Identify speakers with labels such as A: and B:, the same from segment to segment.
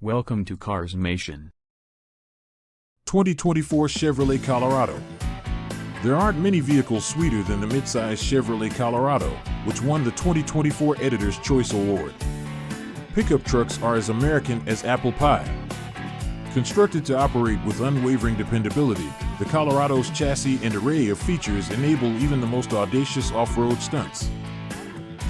A: Welcome to CarsMation.
B: 2024 Chevrolet Colorado. There aren't many vehicles sweeter than the midsize Chevrolet Colorado, which won the 2024 Editor's Choice Award. Pickup trucks are as American as apple pie. Constructed to operate with unwavering dependability, the Colorado's chassis and array of features enable even the most audacious off-road stunts.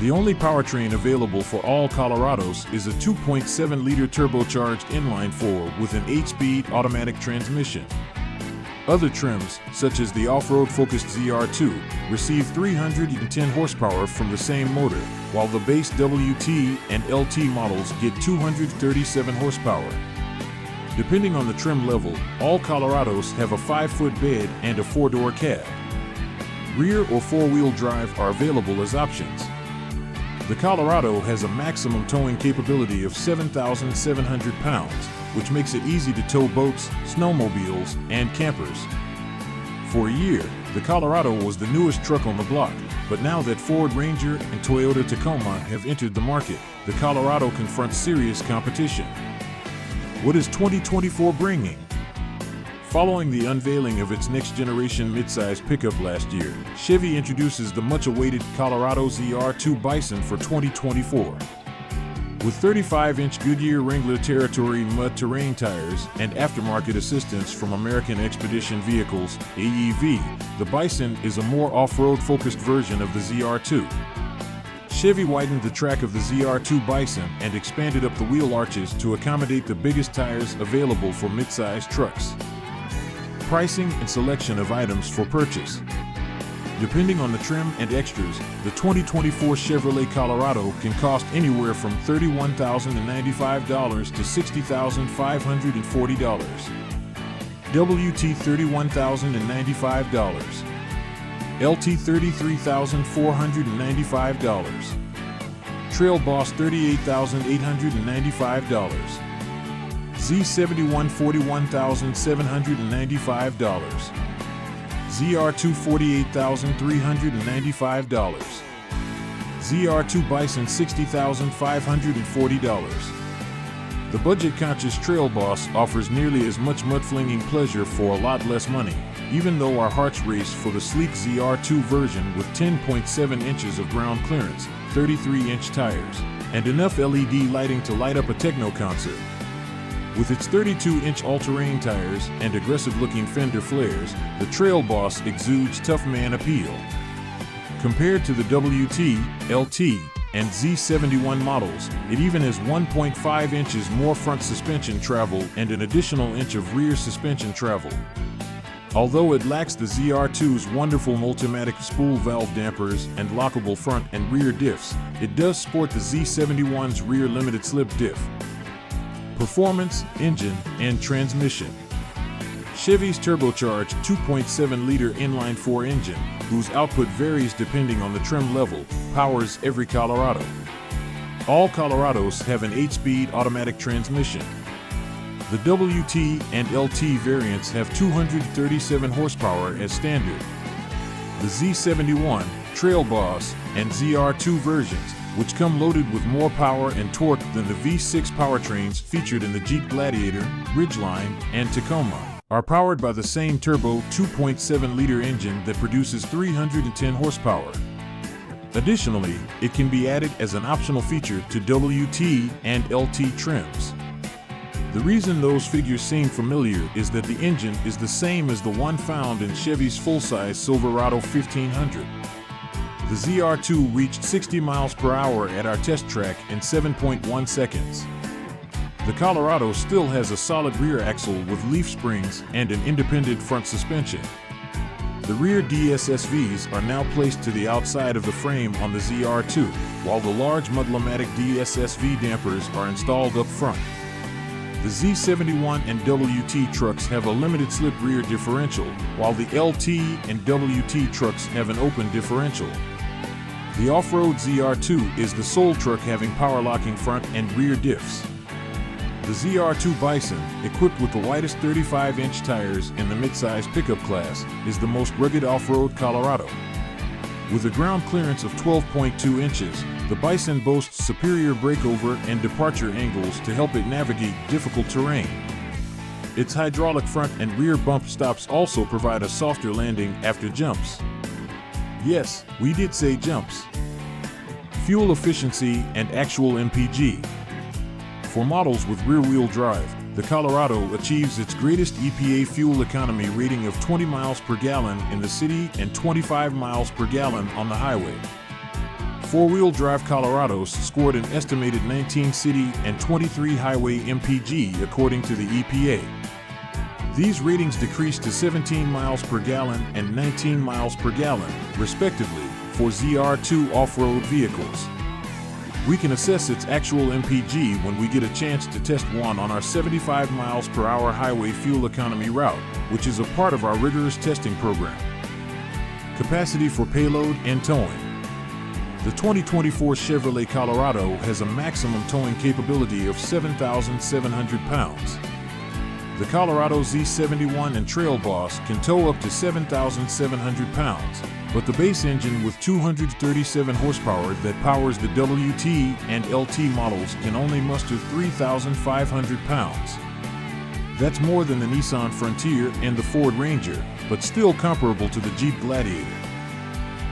B: The only powertrain available for all Colorados is a 2.7-liter turbocharged inline-four with an 8-speed automatic transmission. Other trims, such as the off-road focused ZR2, receive 310 horsepower from the same motor, while the base WT and LT models get 237 horsepower. Depending on the trim level, all Colorados have a 5-foot bed and a 4-door cab. Rear or 4-wheel drive are available as options. The Colorado has a maximum towing capability of 7,700 pounds, which makes it easy to tow boats, snowmobiles, and campers. For a year, the Colorado was the newest truck on the block, but now that Ford Ranger and Toyota Tacoma have entered the market, the Colorado confronts serious competition. What is 2024 bringing? Following the unveiling of its next-generation midsize pickup last year, Chevy introduces the much-awaited Colorado ZR2 Bison for 2024. With 35-inch Goodyear Wrangler Territory mud terrain tires and aftermarket assistance from American Expedition Vehicles, AEV, the Bison is a more off-road focused version of the ZR2. Chevy widened the track of the ZR2 Bison and expanded up the wheel arches to accommodate the biggest tires available for midsize trucks. Pricing and selection of items for purchase. Depending on the trim and extras, the 2024 Chevrolet Colorado can cost anywhere from $31,095 to $60,540. WT $31,095. LT $33,495. Trail Boss $38,895. Z71 $41,795. ZR2 $48,395. ZR2 Bison $60,540. The budget-conscious Trail Boss offers nearly as much mud-flinging pleasure for a lot less money, even though our hearts race for the sleek ZR2 version with 10.7 inches of ground clearance, 33-inch tires, and enough LED lighting to light up a techno concert. With its 32-inch all-terrain tires and aggressive-looking fender flares, the Trail Boss exudes tough man appeal. Compared to the WT, LT, and Z71 models, it even has 1.5 inches more front suspension travel and an additional inch of rear suspension travel. Although it lacks the ZR2's wonderful Multimatic spool valve dampers and lockable front and rear diffs, it does sport the Z71's rear limited slip diff. Performance, engine, and transmission. Chevy's turbocharged 2.7-liter inline-four engine, whose output varies depending on the trim level, powers every Colorado. All Colorados have an 8-speed automatic transmission. The WT and LT variants have 237 horsepower as standard. The Z71, Trail Boss, and ZR2 versions, which come loaded with more power and torque than the V6 powertrains featured in the Jeep Gladiator, Ridgeline, and Tacoma, are powered by the same turbo 2.7-liter engine that produces 310 horsepower. Additionally, it can be added as an optional feature to WT and LT trims. The reason those figures seem familiar is that the engine is the same as the one found in Chevy's full-size Silverado 1500. The ZR2 reached 60 miles per hour at our test track in 7.1 seconds. The Colorado still has a solid rear axle with leaf springs and an independent front suspension. The rear DSSVs are now placed to the outside of the frame on the ZR2, while the large Mudlomatic DSSV dampers are installed up front. The Z71 and WT trucks have a limited slip rear differential, while the LT and WT trucks have an open differential. The off-road ZR2 is the sole truck having power-locking front and rear diffs. The ZR2 Bison, equipped with the widest 35-inch tires in the midsize pickup class, is the most rugged off-road Colorado. With a ground clearance of 12.2 inches, the Bison boasts superior breakover and departure angles to help it navigate difficult terrain. Its hydraulic front and rear bump stops also provide a softer landing after jumps. Yes, we did say jumps. Fuel efficiency and actual MPG. For models with rear-wheel drive, the Colorado achieves its greatest EPA fuel economy rating of 20 miles per gallon in the city and 25 miles per gallon on the highway. Four-wheel drive Colorados scored an estimated 19 city and 23 highway MPG according to the EPA. These ratings decreased to 17 miles per gallon and 19 miles per gallon, respectively, for ZR2 off-road vehicles. We can assess its actual MPG when we get a chance to test one on our 75 miles per hour highway fuel economy route, which is a part of our rigorous testing program. Capacity for payload and towing. The 2024 Chevrolet Colorado has a maximum towing capability of 7,700 pounds. The Colorado Z71 and Trail Boss can tow up to 7,700 pounds, but the base engine with 237 horsepower that powers the WT and LT models can only muster 3,500 pounds. That's more than the Nissan Frontier and the Ford Ranger, but still comparable to the Jeep Gladiator.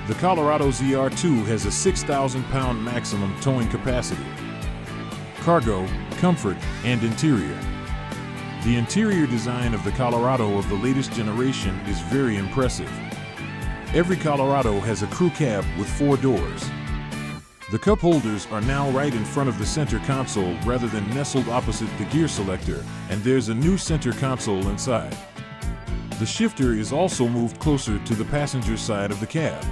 B: The Colorado ZR2 has a 6,000-pound maximum towing capacity. Cargo, comfort, and interior. The interior design of the Colorado of the latest generation is very impressive. Every Colorado has a crew cab with 4 doors. The cup holders are now right in front of the center console rather than nestled opposite the gear selector, and there's a new center console inside. The shifter is also moved closer to the passenger side of the cab.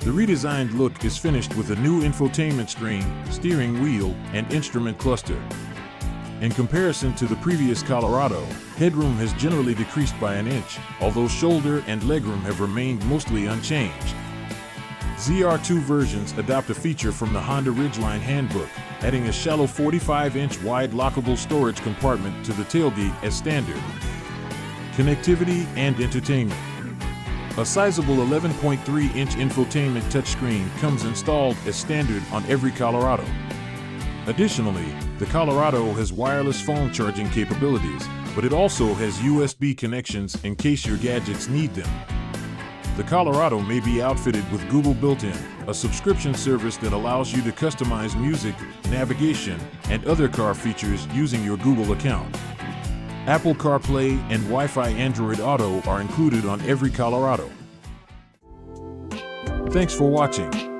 B: The redesigned look is finished with a new infotainment screen, steering wheel, and instrument cluster. In comparison to the previous Colorado, headroom has generally decreased by an inch, although shoulder and legroom have remained mostly unchanged. ZR2 versions adopt a feature from the Honda Ridgeline Handbook, adding a shallow 45-inch wide lockable storage compartment to the tailgate as standard. Connectivity and entertainment. A sizable 11.3-inch infotainment touchscreen comes installed as standard on every Colorado. Additionally, the Colorado has wireless phone charging capabilities, but it also has USB connections in case your gadgets need them. The Colorado may be outfitted with Google Built-in, a subscription service that allows you to customize music, navigation, and other car features using your Google account. Apple CarPlay and Wi-Fi Android Auto are included on every Colorado. Thanks for watching.